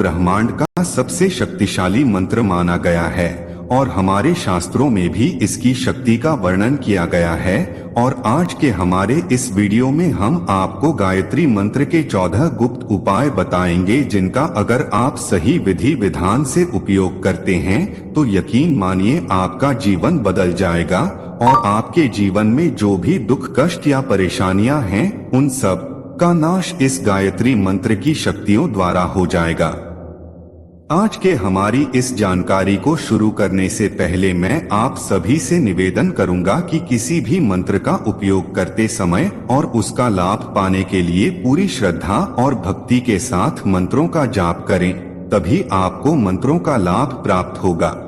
ब्रह्मांड का सबसे शक्तिशाली मंत्र माना गया है और हमारे शास्त्रों में भी इसकी शक्ति का वर्णन किया गया है। और आज के हमारे इस वीडियो में हम आपको गायत्री मंत्र के 14 गुप्त उपाय बताएंगे, जिनका अगर आप सही विधि विधान से उपयोग करते हैं तो यकीन मानिए आपका जीवन बदल जाएगा और आपके जीवन में जो भी दुख कष्ट या परेशानियां हैं उन सब का नाश इस गायत्री मंत्र की शक्तियों द्वारा हो जाएगा। आज के हमारी इस जानकारी को शुरू करने से पहले मैं आप सभी से निवेदन करूंगा कि किसी भी मंत्र का उपयोग करते समय और उसका लाभ पाने के लिए पूरी श्रद्धा और भक्ति के साथ मंत्रों का जाप करें, तभी आपको मंत्रों का लाभ प्राप्त होगा।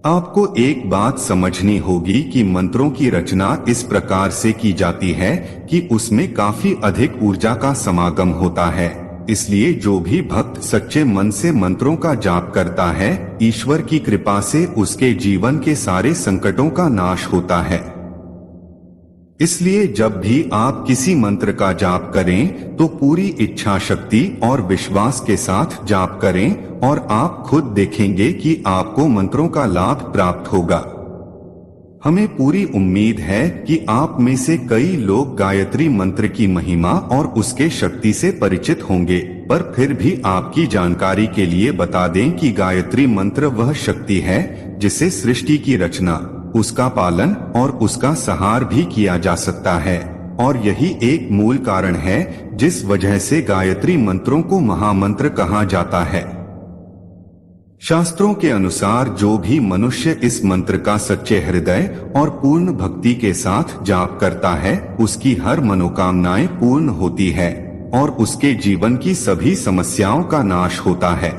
आपको एक बात समझनी होगी कि मंत्रों की रचना इस प्रकार से की जाती है कि उसमें काफी अधिक ऊर्जा का समागम होता है, इसलिए जो भी भक्त सच्चे मन से मंत्रों का जाप करता है, ईश्वर की कृपा से उसके जीवन के सारे संकटों का नाश होता है। इसलिए जब भी आप किसी मंत्र का जाप करें तो पूरी इच्छा शक्ति और विश्वास के साथ जाप करें और आप खुद देखेंगे कि आपको मंत्रों का लाभ प्राप्त होगा। हमें पूरी उम्मीद है कि आप में से कई लोग गायत्री मंत्र की महिमा और उसके शक्ति से परिचित होंगे, पर फिर भी आपकी जानकारी के लिए बता दें कि गायत्री मंत्र वह शक्ति है जिसे सृष्टि की रचना, उसका पालन और उसका संहार भी किया जा सकता है। और यही एक मूल कारण है जिस वजह से गायत्री मंत्रों को महामंत्र कहा जाता है। शास्त्रों के अनुसार जो भी मनुष्य इस मंत्र का सच्चे हृदय और पूर्ण भक्ति के साथ जाप करता है, उसकी हर मनोकामनाएं पूर्ण होती है और उसके जीवन की सभी समस्याओं का नाश होता है।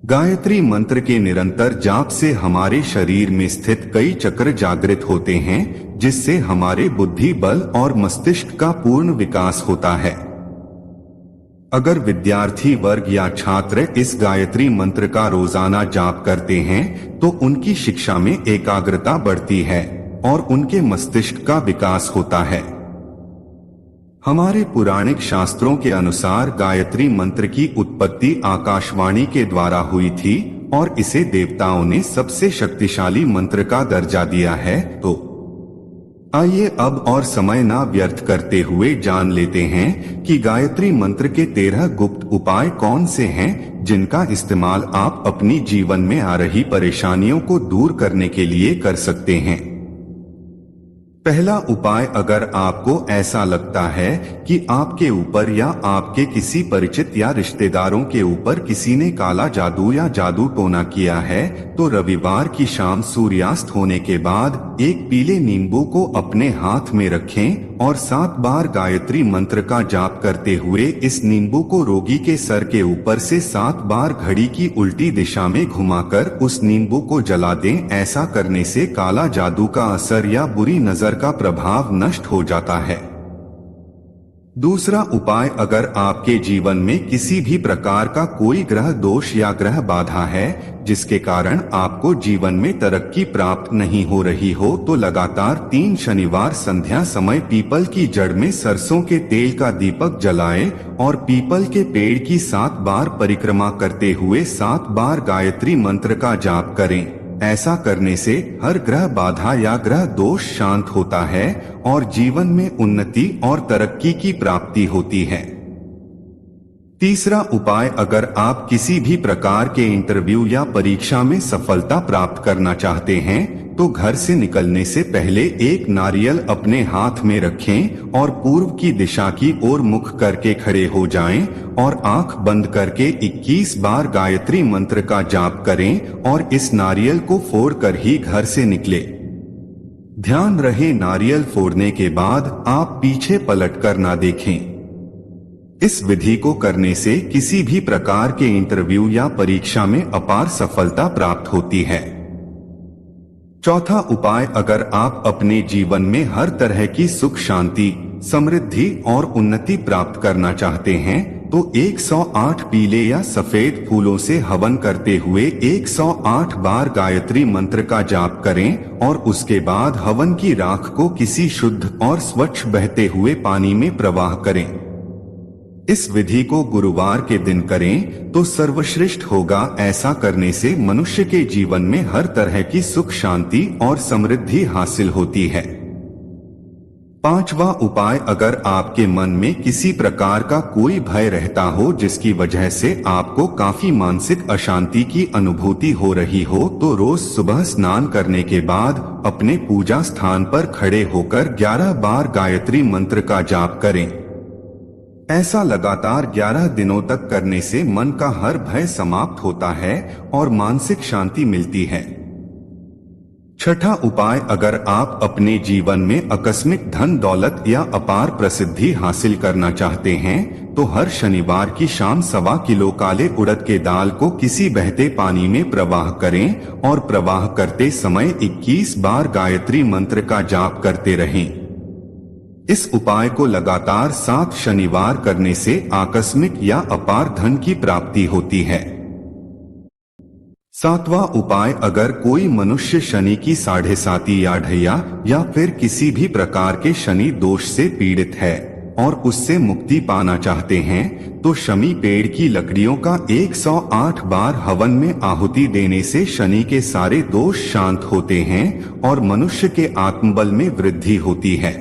गायत्री मंत्र के निरंतर जाप से हमारे शरीर में स्थित कई चक्र जागृत होते हैं, जिससे हमारे बुद्धि बल और मस्तिष्क का पूर्ण विकास होता है। अगर विद्यार्थी वर्ग या छात्र इस गायत्री मंत्र का रोजाना जाप करते हैं तो उनकी शिक्षा में एकाग्रता बढ़ती है और उनके मस्तिष्क का विकास होता है। हमारे पुराणिक शास्त्रों के अनुसार गायत्री मंत्र की उत्पत्ति आकाशवाणी के द्वारा हुई थी और इसे देवताओं ने सबसे शक्तिशाली मंत्र का दर्जा दिया है। तो आइए अब और समय ना व्यर्थ करते हुए जान लेते हैं कि गायत्री मंत्र के 13 गुप्त उपाय कौन से हैं, जिनका इस्तेमाल आप अपनी जीवन में आ रही परेशानियों को दूर करने के लिए कर सकते हैं। पहला उपाय, अगर आपको ऐसा लगता है कि आपके ऊपर या आपके किसी परिचित या रिश्तेदारों के ऊपर किसी ने काला जादू या जादू टोना किया है, तो रविवार की शाम सूर्यास्त होने के बाद एक पीले नींबू को अपने हाथ में रखें और 7 बार गायत्री मंत्र का जाप करते हुए इस नींबू को रोगी के सर के ऊपर से 7 बार घड़ी की उल्टी दिशा में घुमाकर उस नींबू को जला दें। ऐसा करने से काला जादू का असर या बुरी नजर का प्रभाव नष्ट हो जाता है। दूसरा उपाय, अगर आपके जीवन में किसी भी प्रकार का कोई ग्रह दोष या ग्रह बाधा है जिसके कारण आपको जीवन में तरक्की प्राप्त नहीं हो रही हो, तो लगातार 3 शनिवार संध्या समय पीपल की जड़ में सरसों के तेल का दीपक जलाएं और पीपल के पेड़ की 7 बार परिक्रमा करते हुए 7 बार गायत्री मंत्र का जाप करें। ऐसा करने से हर ग्रह बाधा या ग्रह दोष शांत होता है और जीवन में उन्नति और तरक्की की प्राप्ति होती है। तीसरा उपाय, अगर आप किसी भी प्रकार के इंटरव्यू या परीक्षा में सफलता प्राप्त करना चाहते हैं तो घर से निकलने से पहले एक नारियल अपने हाथ में रखें और पूर्व की दिशा की ओर मुख करके खड़े हो जाएं और आंख बंद करके 21 बार गायत्री मंत्र का जाप करें और इस नारियल को फोड़कर ही घर से निकले। ध्यान रहे, नारियल फोड़ने के बाद आप पीछे पलटकर ना देखें। इस विधि को करने से किसी भी प्रकार के इंटरव्यू या परीक्षा में अपार सफलता प्राप्त होती है। चौथा उपाय, अगर आप अपने जीवन में हर तरह की सुख शांति, समृद्धि और उन्नति प्राप्त करना चाहते हैं तो 108 पीले या सफेद फूलों से हवन करते हुए 108 बार गायत्री मंत्र का जाप करें और उसके बाद हवन की राख को किसी शुद्ध और स्वच्छ बहते हुए पानी में प्रवाह करें। इस विधि को गुरुवार के दिन करें तो सर्वश्रेष्ठ होगा। ऐसा करने से मनुष्य के जीवन में हर तरह की सुख शांति और समृद्धि हासिल होती है। पांचवा उपाय, अगर आपके मन में किसी प्रकार का कोई भय रहता हो जिसकी वजह से आपको काफी मानसिक अशांति की अनुभूति हो रही हो, तो रोज सुबह स्नान करने के बाद अपने पूजा स्थान पर खड़े होकर 11 बार गायत्री मंत्र का जाप करें। ऐसा लगातार 11 दिनों तक करने से मन का हर भय समाप्त होता है और मानसिक शांति मिलती है। छठा उपाय, अगर आप अपने जीवन में आकस्मिक धन दौलत या अपार प्रसिद्धि हासिल करना चाहते हैं तो हर शनिवार की शाम 1.25 किलो काले उड़द के दाल को किसी बहते पानी में प्रवाह करें और प्रवाह करते समय 21 बार गायत्री मंत्र का जाप करते रहें। इस उपाय को लगातार 7 शनिवार करने से आकस्मिक या अपार धन की प्राप्ति होती है। सातवां उपाय, अगर कोई मनुष्य शनि की 7.5 या ढैया या फिर किसी भी प्रकार के शनि दोष से पीड़ित है और उससे मुक्ति पाना चाहते हैं तो शमी पेड़ की लकड़ियों का 108 बार हवन में आहुति देने से शनि के सारे दोष शांत होते हैं और मनुष्य के आत्मबल में वृद्धि होती है।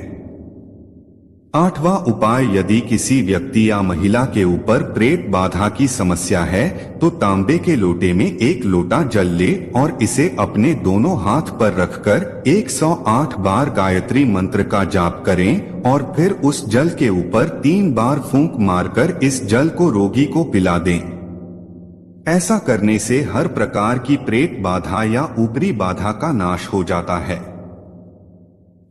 आठवां उपाय, यदि किसी व्यक्ति या महिला के ऊपर प्रेत बाधा की समस्या है तो तांबे के लोटे में 1 लोटा जल ले और इसे अपने दोनों हाथ पर रखकर 108 बार गायत्री मंत्र का जाप करें और फिर उस जल के ऊपर 3 बार फूंक मारकर इस जल को रोगी को पिला दें। ऐसा करने से हर प्रकार की प्रेत बाधा या ऊपरी बाधा का नाश हो जाता है।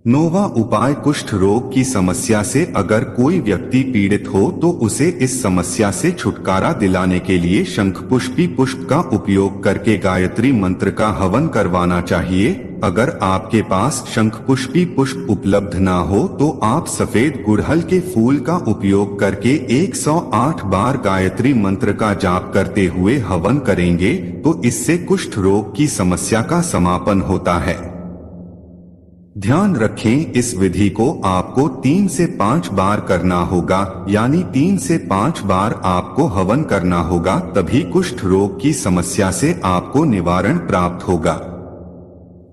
9वां उपाय, कुष्ठ रोग की समस्या से अगर कोई व्यक्ति पीड़ित हो तो उसे इस समस्या से छुटकारा दिलाने के लिए शंखपुष्पी पुष्प का उपयोग करके गायत्री मंत्र का हवन करवाना चाहिए। अगर आपके पास शंखपुष्पी पुष्प उपलब्ध ना हो तो आप सफेद गुड़हल के फूल का उपयोग करके 108 बार गायत्री मंत्र का जाप करते हुए हवन करेंगे तो इससे कुष्ठ रोग की समस्या का समापन होता है। ध्यान रखें, इस विधि को आपको 3 से 5 बार करना होगा, यानी 3 से 5 बार आपको हवन करना होगा, तभी कुष्ठ रोग की समस्या से आपको निवारण प्राप्त होगा।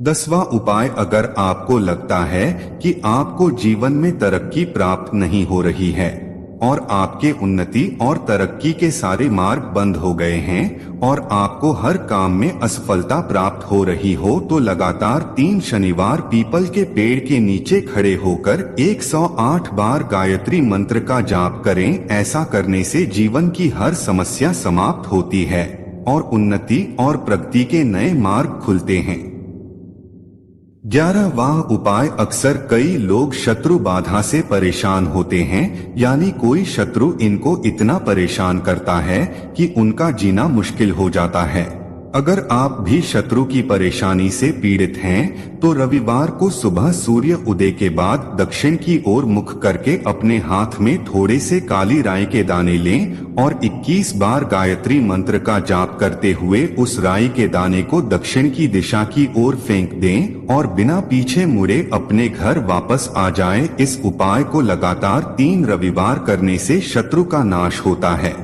10वां उपाय, अगर आपको लगता है कि आपको जीवन में तरक्की प्राप्त नहीं हो रही है और आपके उन्नति और तरक्की के सारे मार्ग बंद हो गए हैं और आपको हर काम में असफलता प्राप्त हो रही हो तो लगातार 3 शनिवार पीपल के पेड़ के नीचे खड़े होकर 108 बार गायत्री मंत्र का जाप करें। ऐसा करने से जीवन की हर समस्या समाप्त होती है और उन्नति और प्रगति के नए मार्ग खुलते हैं। 11वां उपाय, अक्सर कई लोग शत्रु बाधा से परेशान होते हैं, यानी कोई शत्रु इनको इतना परेशान करता है कि उनका जीना मुश्किल हो जाता है। अगर आप भी शत्रु की परेशानी से पीड़ित हैं, तो रविवार को सुबह सूर्य उदय के बाद दक्षिण की ओर मुख करके अपने हाथ में थोड़े से काली राई के दाने लें और 21 बार गायत्री मंत्र का जाप करते हुए उस राई के दाने को दक्षिण की दिशा की ओर फेंक दें और बिना पीछे मुड़े अपने घर वापस आ जाएं। इस उपाय को लगातार 3 रविवार करने से शत्रु का नाश होता है।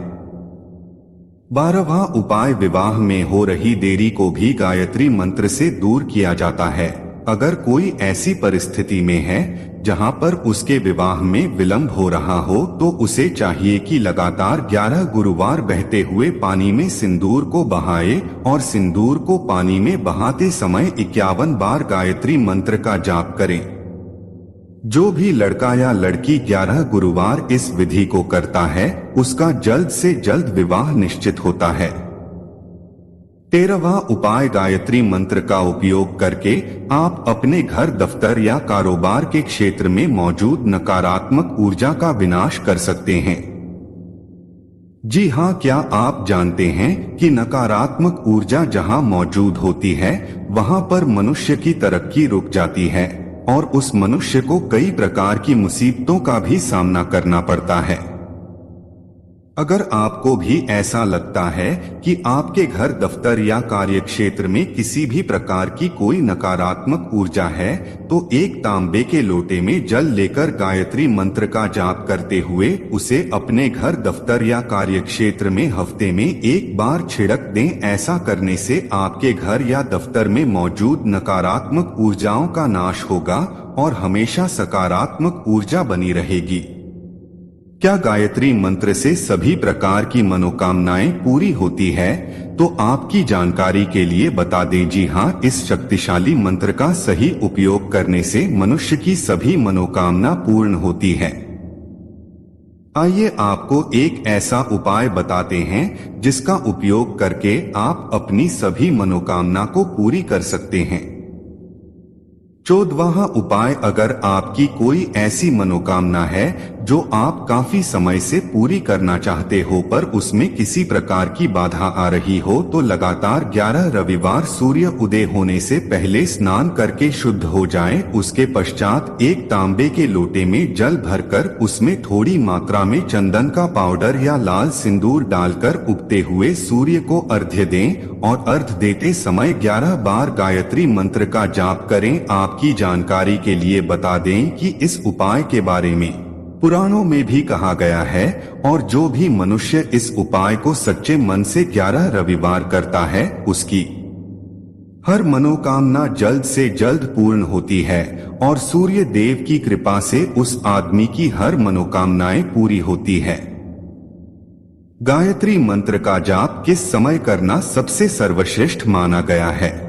12वां उपाय, विवाह में हो रही देरी को भी गायत्री मंत्र से दूर किया जाता है। अगर कोई ऐसी परिस्थिति में है जहां पर उसके विवाह में विलंब हो रहा हो तो उसे चाहिए कि लगातार 11 गुरुवार बहते हुए पानी में सिंदूर को बहाए और सिंदूर को पानी में बहाते समय 51 बार गायत्री मंत्र का जाप करें। जो भी लड़का या लड़की 11 गुरुवार इस विधि को करता है उसका जल्द से जल्द विवाह निश्चित होता है। 13वां उपाय, गायत्री मंत्र का उपयोग करके आप अपने घर, दफ्तर या कारोबार के क्षेत्र में मौजूद नकारात्मक ऊर्जा का विनाश कर सकते हैं। जी हाँ, क्या आप जानते हैं कि नकारात्मक ऊर्जा जहाँ मौजूद होती है वहाँ पर मनुष्य की तरक्की रुक जाती है और उस मनुष्य को कई प्रकार की मुसीबतों का भी सामना करना पड़ता है। अगर आपको भी ऐसा लगता है कि आपके घर, दफ्तर या कार्यक्षेत्र में किसी भी प्रकार की कोई नकारात्मक ऊर्जा है, तो एक तांबे के लोटे में जल लेकर गायत्री मंत्र का जाप करते हुए उसे अपने घर, दफ्तर या कार्यक्षेत्र में हफ्ते में एक बार छिड़क दें। ऐसा करने से आपके घर या दफ्तर में मौजूद नकारात्मक ऊर्जाओं का नाश होगा और हमेशा सकारात्मक ऊर्जा बनी रहेगी। क्या गायत्री मंत्र से सभी प्रकार की मनोकामनाएं पूरी होती है? तो आपकी जानकारी के लिए बता दें, जी हाँ, इस शक्तिशाली मंत्र का सही उपयोग करने से मनुष्य की सभी मनोकामना पूर्ण होती है। आइए आपको एक ऐसा उपाय बताते हैं जिसका उपयोग करके आप अपनी सभी मनोकामना को पूरी कर सकते हैं। 14वां उपाय, अगर आपकी कोई ऐसी मनोकामना है जो आप काफी समय से पूरी करना चाहते हो पर उसमें किसी प्रकार की बाधा आ रही हो, तो लगातार 11 रविवार सूर्य उदय होने से पहले स्नान करके शुद्ध हो जाएं। उसके पश्चात एक तांबे के लोटे में जल भरकर उसमें थोड़ी मात्रा में चंदन का पाउडर या लाल सिंदूर डालकर उगते हुए सूर्य को अर्घ्य दें और अर्घ्य देते समय 11 बार गायत्री मंत्र का जाप करें। आपकी जानकारी के लिए बता दें कि इस उपाय के बारे में पुराणों में भी कहा गया है और जो भी मनुष्य इस उपाय को सच्चे मन से 11 रविवार करता है उसकी हर मनोकामना जल्द से जल्द पूर्ण होती है और सूर्य देव की कृपा से उस आदमी की हर मनोकामनाएं पूरी होती है। गायत्री मंत्र का जाप किस समय करना सबसे सर्वश्रेष्ठ माना गया है?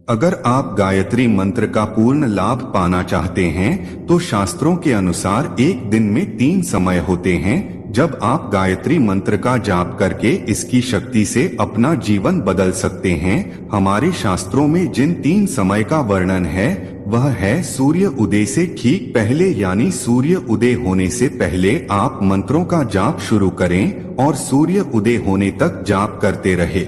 अगर आप गायत्री मंत्र का पूर्ण लाभ पाना चाहते हैं तो शास्त्रों के अनुसार एक दिन में 3 समय होते हैं जब आप गायत्री मंत्र का जाप करके इसकी शक्ति से अपना जीवन बदल सकते हैं। हमारे शास्त्रों में जिन 3 समय का वर्णन है वह है सूर्य उदय से ठीक पहले, यानी सूर्य उदय होने से पहले आप मंत्रों का जाप शुरू करें और सूर्य उदय होने तक जाप करते रहे।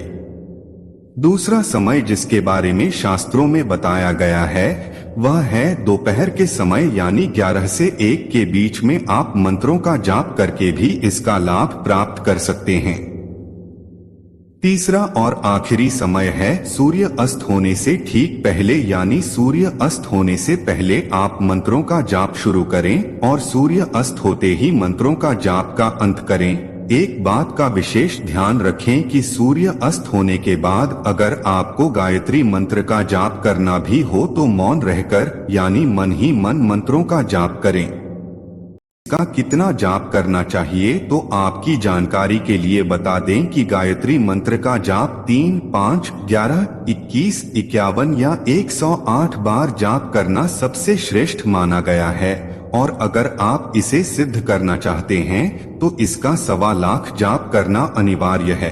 दूसरा समय जिसके बारे में शास्त्रों में बताया गया है वह है दोपहर के समय, यानी 11 से 1 के बीच में आप मंत्रों का जाप करके भी इसका लाभ प्राप्त कर सकते हैं। तीसरा और आखिरी समय है सूर्य अस्त होने से ठीक पहले, यानी सूर्य अस्त होने से पहले आप मंत्रों का जाप शुरू करें और सूर्य अस्त होते ही मंत्रों का जाप का अंत करें। एक बात का विशेष ध्यान रखें कि सूर्य अस्त होने के बाद अगर आपको गायत्री मंत्र का जाप करना भी हो तो मौन रहकर, यानी मन ही मन मंत्रों का जाप करें। इसका कितना जाप करना चाहिए तो आपकी जानकारी के लिए बता दें कि गायत्री मंत्र का जाप 3, 5, 11, 21, 51 या 108 बार जाप करना सबसे श्रेष्ठ माना गया है और अगर आप इसे सिद्ध करना चाहते हैं तो इसका 1.25 लाख जाप करना अनिवार्य है।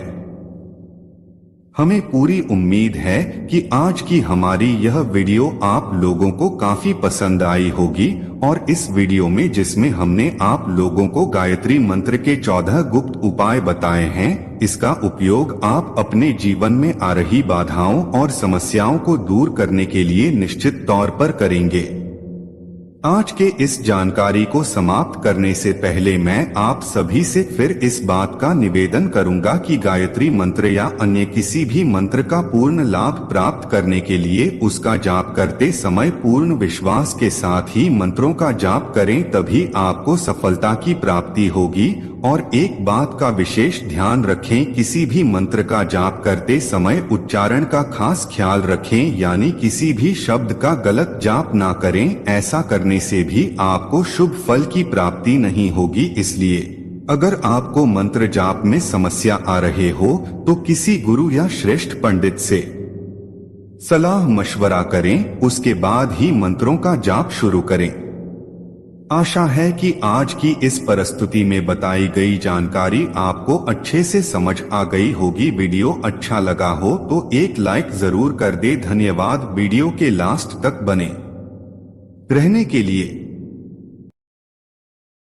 हमें पूरी उम्मीद है कि आज की हमारी यह वीडियो आप लोगों को काफी पसंद आई होगी और इस वीडियो में जिसमें हमने आप लोगों को गायत्री मंत्र के 14 गुप्त उपाय बताए हैं, इसका उपयोग आप अपने जीवन में आ रही बाधाओं और समस्याओं को दूर करने के लिए निश्चित तौर पर करेंगे। आज के इस जानकारी को समाप्त करने से पहले मैं आप सभी से फिर इस बात का निवेदन करूंगा कि गायत्री मंत्र या अन्य किसी भी मंत्र का पूर्ण लाभ प्राप्त करने के लिए उसका जाप करते समय पूर्ण विश्वास के साथ ही मंत्रों का जाप करें, तभी आपको सफलता की प्राप्ति होगी। और एक बात का विशेष ध्यान रखें, किसी भी मंत्र का जाप करते समय उच्चारण का खास ख्याल रखें, यानी किसी भी शब्द का गलत जाप ना करें। ऐसा करने से भी आपको शुभ फल की प्राप्ति नहीं होगी। इसलिए अगर आपको मंत्र जाप में समस्या आ रहे हो तो किसी गुरु या श्रेष्ठ पंडित से सलाह मशवरा करें, उसके बाद ही मंत्रों का जाप शुरू करें। आशा है कि आज की इस प्रस्तुति में बताई गई जानकारी आपको अच्छे से समझ आ गई होगी। वीडियो अच्छा लगा हो तो एक लाइक जरूर कर दे। धन्यवाद वीडियो के लास्ट तक बने रहने के लिए।